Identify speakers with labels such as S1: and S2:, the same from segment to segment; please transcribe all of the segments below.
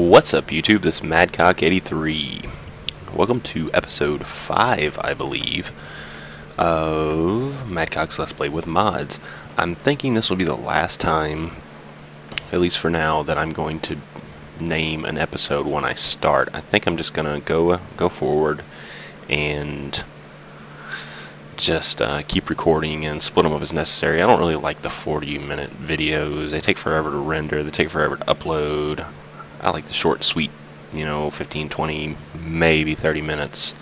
S1: What's up, YouTube? This is Madcock83. Welcome to episode 5, I believe, of Madcock's Let's Play with Mods. I'm thinking this will be the last time, at least for now, that I'm going to name an episode when I start. I think I'm just gonna go forward and just keep recording and split them up as necessary. I don't really like the 40-minute videos. They take forever to render. They take forever to upload. I like the short, sweet, 15, 20, maybe 30 minutes.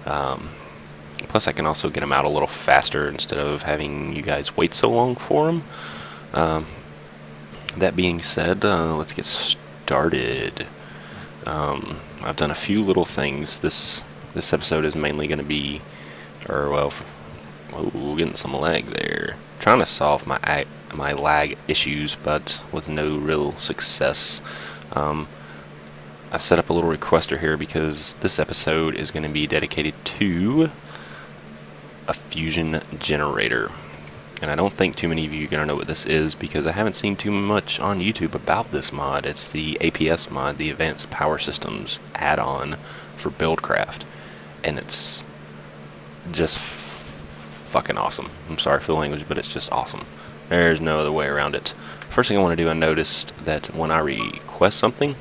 S1: Plus, I can also get them out a little faster instead of having you guys wait so long for them. That being said, let's get started. I've done a few little things. This episode is mainly going to be, getting some lag there. Trying to solve my lag issues, but with no real success. I've set up a little requester here because this episode is going to be dedicated to a fusion generator. And I don't think too many of you are going to know what this is because I haven't seen too much on YouTube about this mod. It's the APS mod, the Advanced Power Systems add-on for Buildcraft. And it's just fucking awesome. I'm sorry for the language, but it's just awesome. There's no other way around it. First thing I want to do, I noticed that when I request something,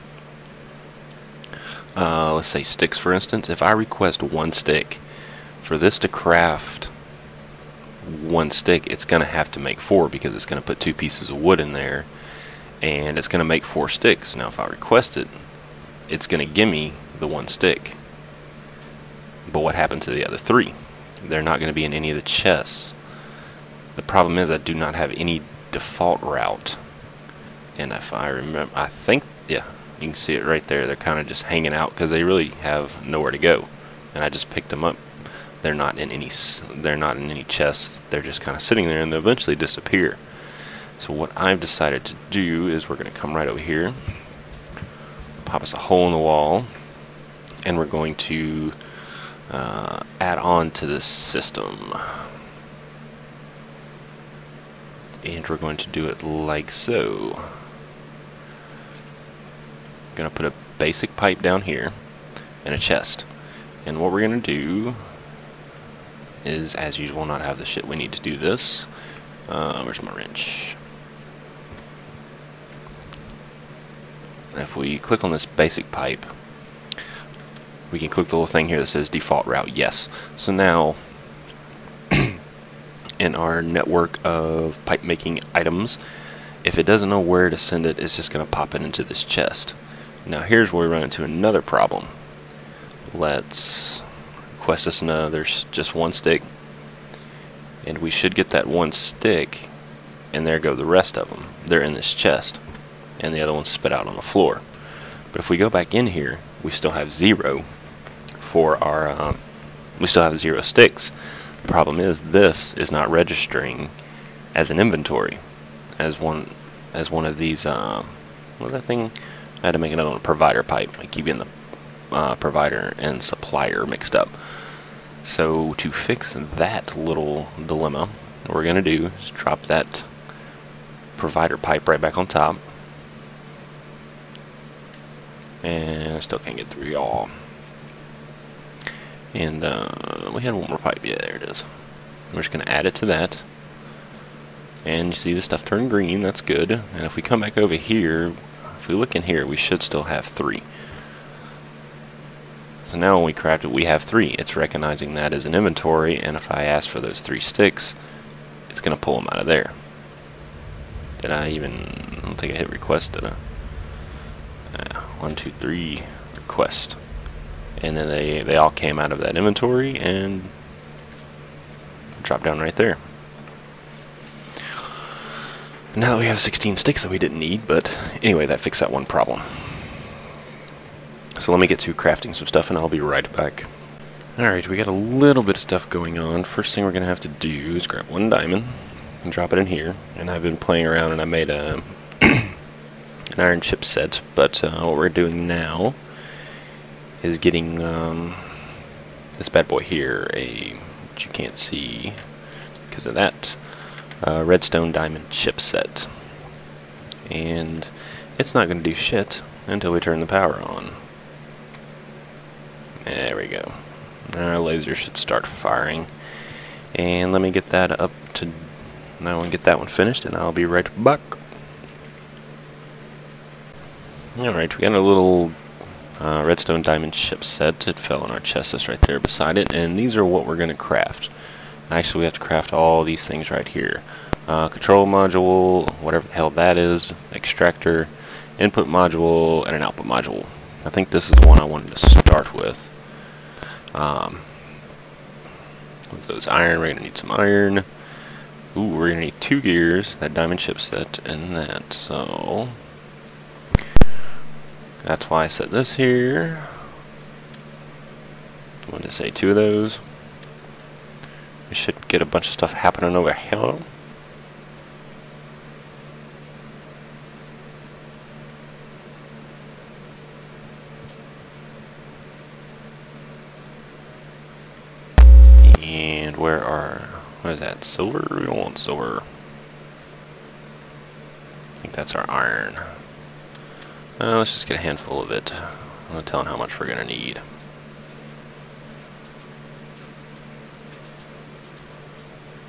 S1: let's say sticks for instance, if I request one stick, for this to craft one stick, it's going to have to make 4 because it's going to put 2 pieces of wood in there, and it's going to make 4 sticks. Now if I request it, it's going to give me the 1 stick. But what happened to the other 3? They're not going to be in any of the chests. The problem is I do not have any default route, and if I remember, I think, yeah, you can see it right there. They're kind of just hanging out because they really have nowhere to go, and I just picked them up. They're not in any chests. They're just kind of sitting there, and they'll eventually disappear. So what I've decided to do is we're going to come right over here, pop us a hole in the wall, and we're going to add on to this system. And we're going to do it like so. I'm going to put a basic pipe down here and a chest. And what we're going to do is, as usual, not have the shit we need to do this. Where's my wrench? If we click on this basic pipe, we can click the little thing here that says default route, yes. So now, in our network of pipe making items, if it doesn't know where to send it, it's just going to pop it into this chest. Now here's where we run into another problem. Let's request us there's just 1 stick, and we should get that 1 stick, and there go the rest of them. They're in this chest, and the other one's spit out on the floor. But if we go back in here, we still have 0 for our we still have 0 sticks. The problem is this is not registering as an inventory, as one of these what that thing? I had to make another one, a provider pipe. I keep getting the provider and supplier mixed up. So to fix that little dilemma, what we're gonna do is drop that provider pipe right back on top, and I still can't get through y'all. And we had 1 more pipe. Yeah, there it is. We're just going to add it to that. And you see the stuff turn green. That's good. And if we come back over here, if we look in here, we should still have 3. So now when we craft it, we have 3. It's recognizing that as an inventory. And if I ask for those 3 sticks, it's going to pull them out of there. Did I even... I don't think I hit request, did I? 1, 2, 3, request. And then they all came out of that inventory and dropped down right there. Now that we have 16 sticks that we didn't need, but anyway, that fixed that one problem. So let me get to crafting some stuff and I'll be right back. Alright, we got a little bit of stuff going on. First thing we're going to have to do is grab 1 diamond and drop it in here. And I've been playing around and I made a an iron chip set, but what we're doing now is getting this bad boy here, which you can't see because of that, redstone diamond chip set. And it's not going to do shit until we turn the power on. There we go. Our laser should start firing. And let me get that up to... Now we'll get that one finished and I'll be right back. Alright, we got a little redstone diamond ship set. It fell in our chest that's right there beside it. And these are what we're going to craft. Actually, we have to craft all these things right here. Control module, whatever the hell that is, extractor, input module, and an output module. I think this is the one I wanted to start with. With those iron, we're going to need some iron. Ooh, we're going to need 2 gears, that diamond ship set, and that. So that's why I set this here. I wanted to say 2 of those. We should get a bunch of stuff happening over here. And where are... What is that? Silver? We don't want silver. I think that's our iron. Let's just get a handful of it. I'm going to tell them how much we're going to need.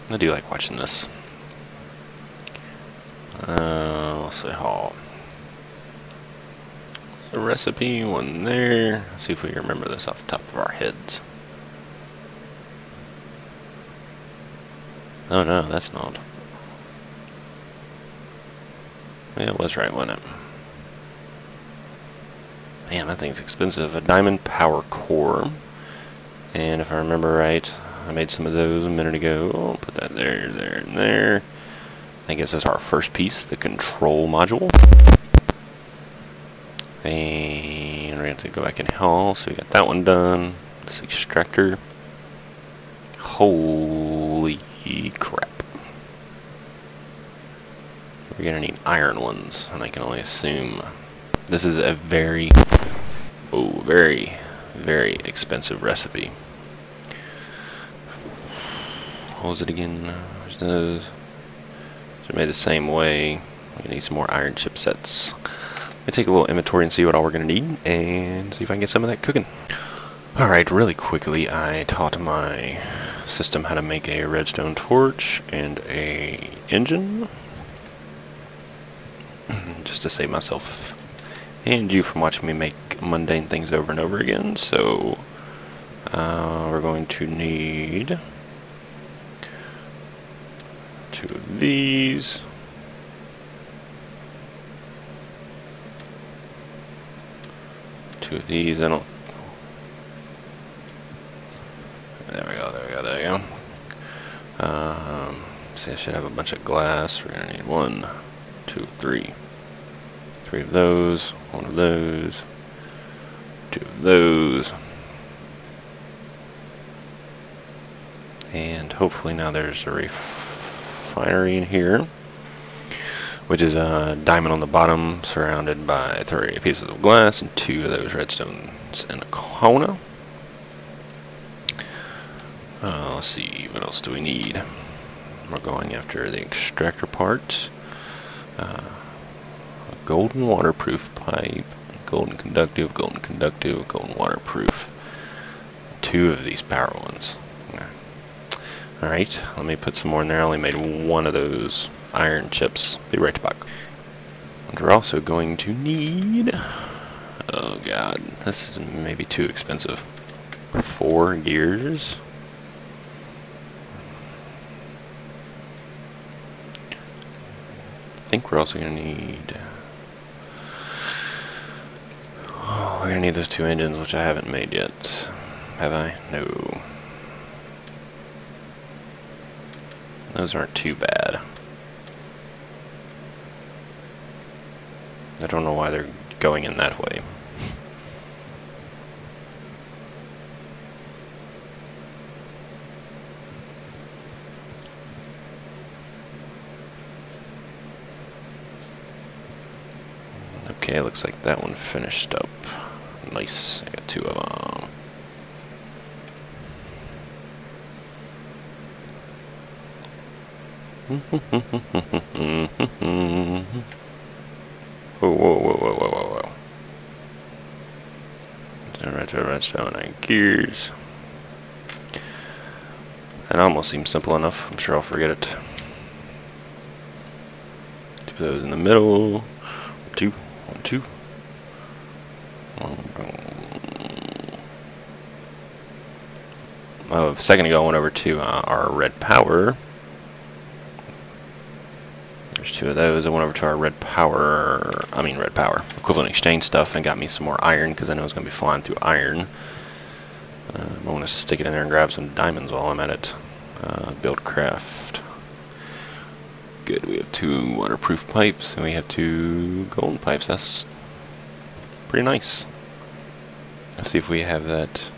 S1: I do like watching this. We'll say haul. A recipe, one there. Let's see if we remember this off the top of our heads. Oh no, that's not. Yeah, it was right, wasn't it? Man, that thing's expensive. A diamond power core. And if I remember right, I made some of those a minute ago. I'll put that there, there, and there. I guess that's our first piece, the control module. And we're going to go back and haul, so we got that one done. This extractor. Holy crap. We're going to need iron ones, and I can only assume this is a very, very, very expensive recipe. What was it again? They're made the same way. We need some more iron chip sets. Let me take a little inventory and see what all we're going to need, and see if I can get some of that cooking. Alright, really quickly, I taught my system how to make a redstone torch and a engine. Just to save myself and you from watching me make mundane things over and over again. So, we're going to need 2 of these. Two of these. I don't. There we go. There we go. There we go. See, I should have a bunch of glass. We're gonna need 1, 2, 3. 3 of those. 1 of those. 2 of those. And hopefully now there's a refinery in here, which is a diamond on the bottom surrounded by 3 pieces of glass and 2 of those redstones in a corner. Let's see, what else do we need? We're going after the extractor part. A golden waterproof pipe, golden conductive, golden waterproof. 2 of these power ones. Alright, let me put some more in there. I only made 1 of those iron chips. Be right back. And we're also going to need... Oh god, this is maybe too expensive. 4 gears. I think we're also going to need... Oh, we're going to need those 2 engines, which I haven't made yet. Have I? No. Those aren't too bad. I don't know why they're going in that way. Okay, looks like that one finished up. Nice. I got 2 of them. Whoa, whoa, whoa, whoa, whoa, whoa, whoa. redstone and gears. That almost seems simple enough. I'm sure I'll forget it. Two of those in the middle. Two. Oh, a second ago I went over to our red power. There's two of those. I went over to our red power equivalent exchange stuff and got me some more iron because I know it's going to be flying through iron. I want to stick it in there and grab some diamonds while I'm at it. Build craft. Good, we have 2 waterproof pipes and we have 2 golden pipes. That's pretty nice. Let's see if we have that.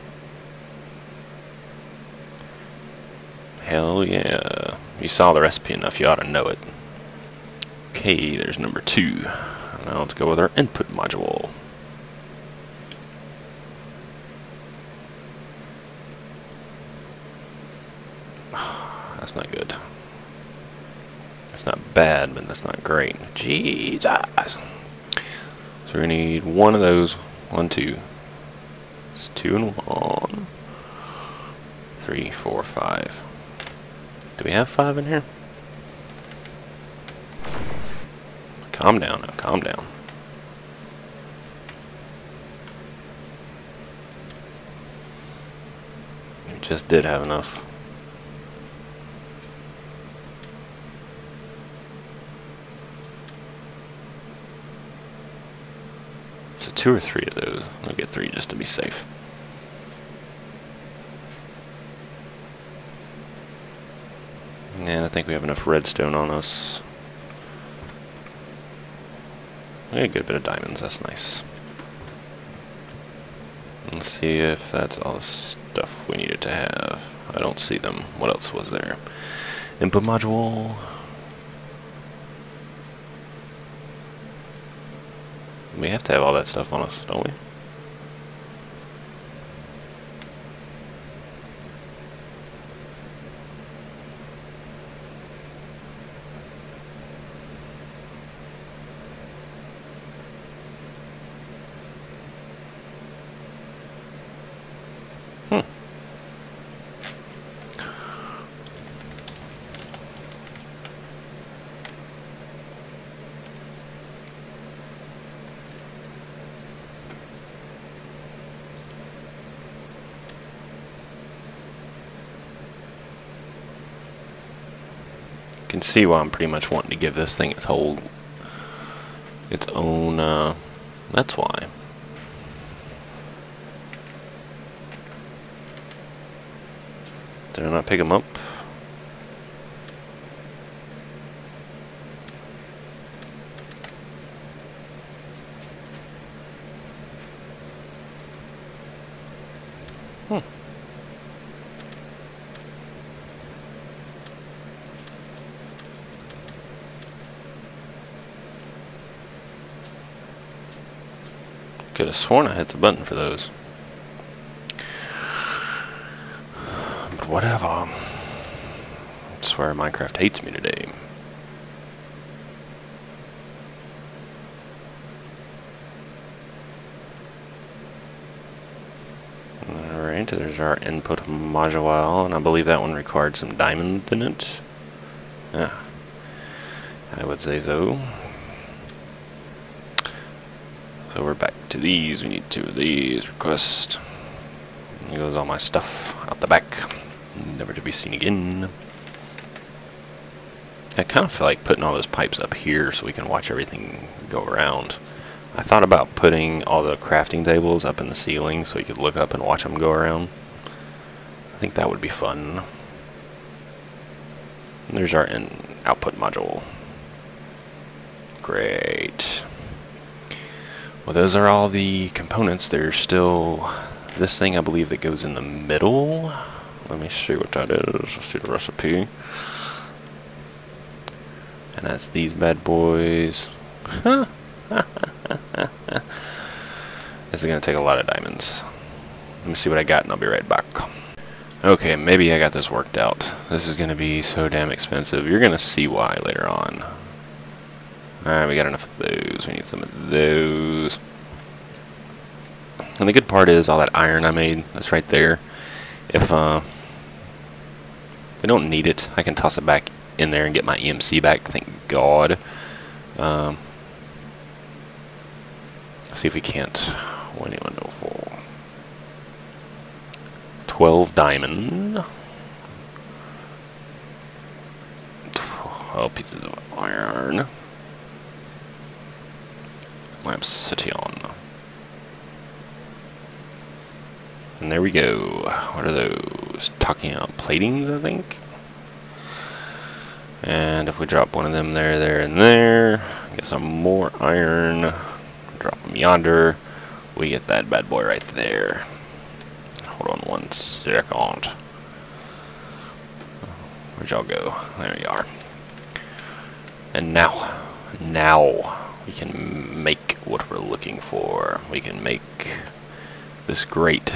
S1: Hell yeah. You saw the recipe enough, you ought to know it. Okay, there's number 2. Now let's go with our input module. That's not good. That's not bad, but that's not great. Jesus! So we need 1 of those. 1, 2. It's 2 and 1. 3, 4, 5. Do we have 5 in here? Calm down now, calm down. We just did have enough. So 2 or 3 of those. I'll get 3 just to be safe. And I think we have enough redstone on us. We got a good bit of diamonds, that's nice. Let's see if that's all the stuff we needed to have. I don't see them. What else was there? Input module. We have to have all that stuff on us, don't we? Can see why I'm pretty much wanting to give this thing its own, that's why. Did I not pick them up? Could have sworn I hit the button for those. But whatever. I swear Minecraft hates me today. Alright, there's our input module, and I believe that one required some diamond in it. Yeah, I would say so. So we're back to these. We need 2 of these. Request. There goes all my stuff out the back. Never to be seen again. I kind of feel like putting all those pipes up here so we can watch everything go around. I thought about putting all the crafting tables up in the ceiling so we could look up and watch them go around. I think that would be fun. And there's our output module. Great. Well, those are all the components. There's still this thing, I believe, that goes in the middle. Let me see what that is. Let's see the recipe. And that's these bad boys. This is going to take a lot of diamonds. Let me see what I got and I'll be right back. Okay, maybe I got this worked out. This is going to be so damn expensive. You're going to see why later on. Alright, we got enough of those. We need some of those. And the good part is all that iron I made, that's right there. If we don't need it, I can toss it back in there and get my EMC back, thank God. See if we can't. 12 diamond. 12 pieces of iron. Obsidian. And there we go. What are those? Tachyon platings, I think. And if we drop one of them there, and there, get some more iron, drop them yonder, we get that bad boy right there. Hold on 1 second. Where'd y'all go? There you are. And now we can make what we're looking for. We can make this great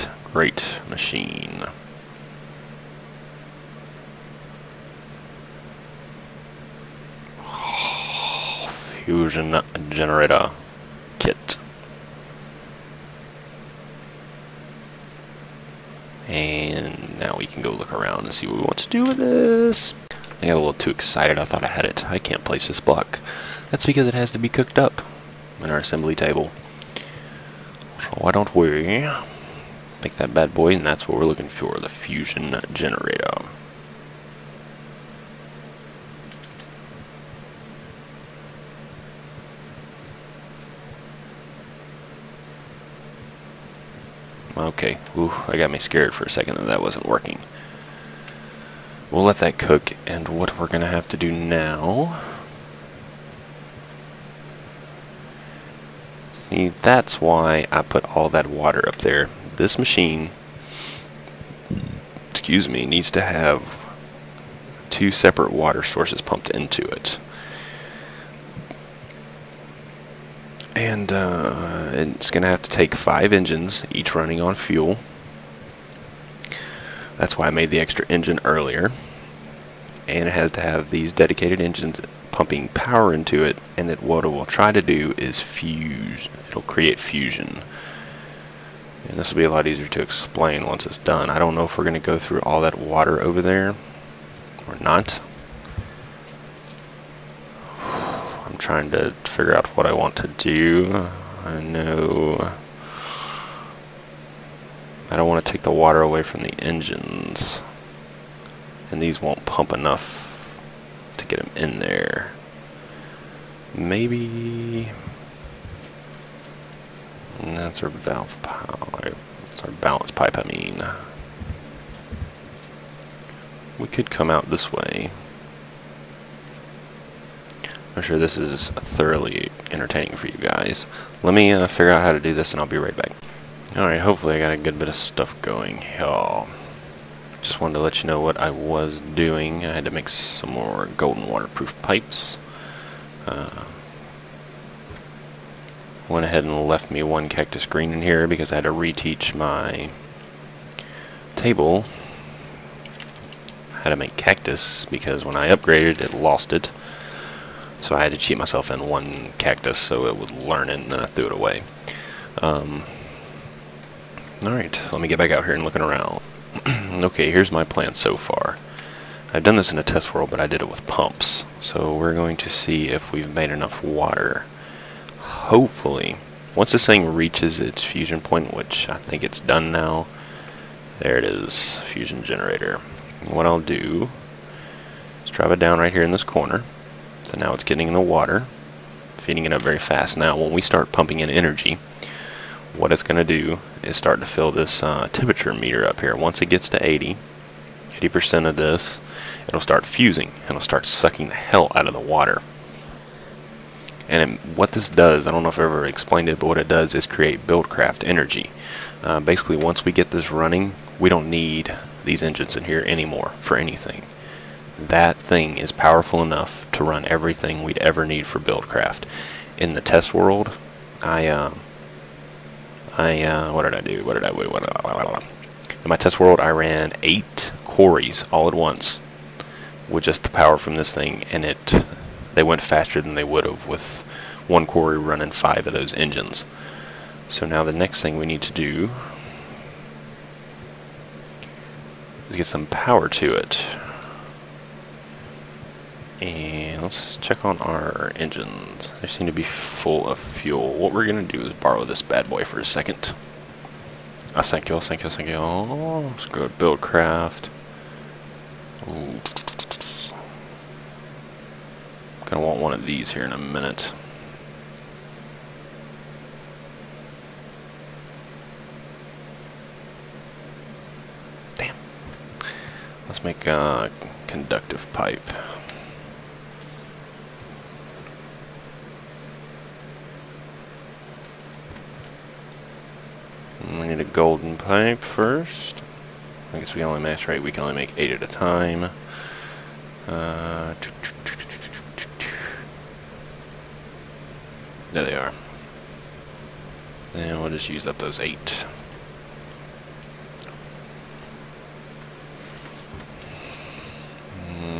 S1: machine. Fusion generator kit. And now we can go look around and see what we want to do with this. I got a little too excited. I thought I had it. I can't place this block. That's because it has to be cooked up in our assembly table. So why don't we make that bad boy, and that's what we're looking for, the fusion generator. Okay, ooh, that got me scared for a second that that wasn't working. We'll let that cook, and what we're going to have to do now... See, that's why I put all that water up there. This machine, excuse me, needs to have 2 separate water sources pumped into it. And it's going to have to take 5 engines, each running on fuel. That's why I made the extra engine earlier. And it has to have these dedicated engines pumping power into it, and what it will try to do is fuse. It'll create fusion. And this will be a lot easier to explain once it's done. I don't know if we're going to go through all that water over there or not. I'm trying to figure out what I want to do. I know I don't want to take the water away from the engines, and these won't pump enough to get them in there. Maybe that's our valve pipe. That's our balance pipe, I mean. We could come out this way. I'm sure this is thoroughly entertaining for you guys. Let me figure out how to do this, and I'll be right back. Alright, hopefully I got a good bit of stuff going here. Just wanted to let you know what I was doing. I had to make some more golden waterproof pipes. Went ahead and left me 1 cactus green in here because I had to reteach my table how to make cactus, because when I upgraded it lost it. So I had to cheat myself in 1 cactus so it would learn it, and then I threw it away. Alright, let me get back out here and looking around. Okay, here's my plan so far. I've done this in a test world, but I did it with pumps. So we're going to see if we've made enough water. Hopefully, once this thing reaches its fusion point, which I think it's done now, there it is, fusion generator. And what I'll do is drop it down right here in this corner. So now it's getting in the water, feeding it up very fast. Now when we start pumping in energy, what it's going to do is start to fill this temperature meter up here. Once it gets to 80% of this, it'll start fusing. It'll start sucking the hell out of the water. And what this does, I don't know if I've ever explained it, but what it does is create buildcraft energy. Basically, once we get this running, we don't need these engines in here anymore for anything. That thing is powerful enough to run everything we'd ever need for buildcraft. In the test world, what did I do? In my test world, I ran 8 quarries all at once with just the power from this thing, and they went faster than they would have with 1 quarry running 5 of those engines. So now the next thing we need to do is get some power to it. And let's check on our engines. They seem to be full of fuel. What we're going to do is borrow this bad boy for a second. Thank you, thank you, thank you. Oh, let's go to Buildcraft. Ooh. Gonna want one of these here in a minute. Damn. Let's make a conductive pipe. We need a golden pipe first. I guess we can only max rate. We can only make 8 at a time. There they are. And we'll just use up those 8.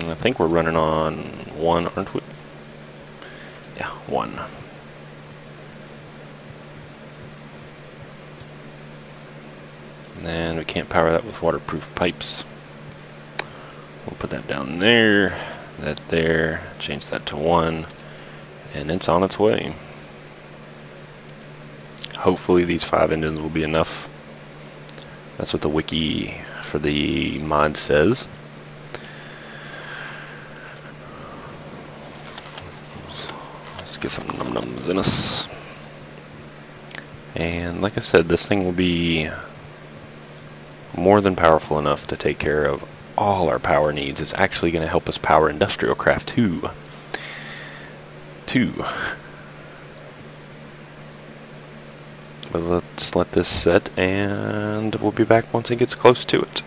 S1: I think we're running on 1, aren't we? Yeah, 1. And we can't power that with waterproof pipes. We'll put that down there, that there, change that to 1, and it's on its way. Hopefully these 5 engines will be enough. That's what the wiki for the mod says. Let's get some num-nums in us. And like I said, this thing will be more than powerful enough to take care of all our power needs. It's actually going to help us power industrial craft too. But let's let this set, and we'll be back once it gets close to it.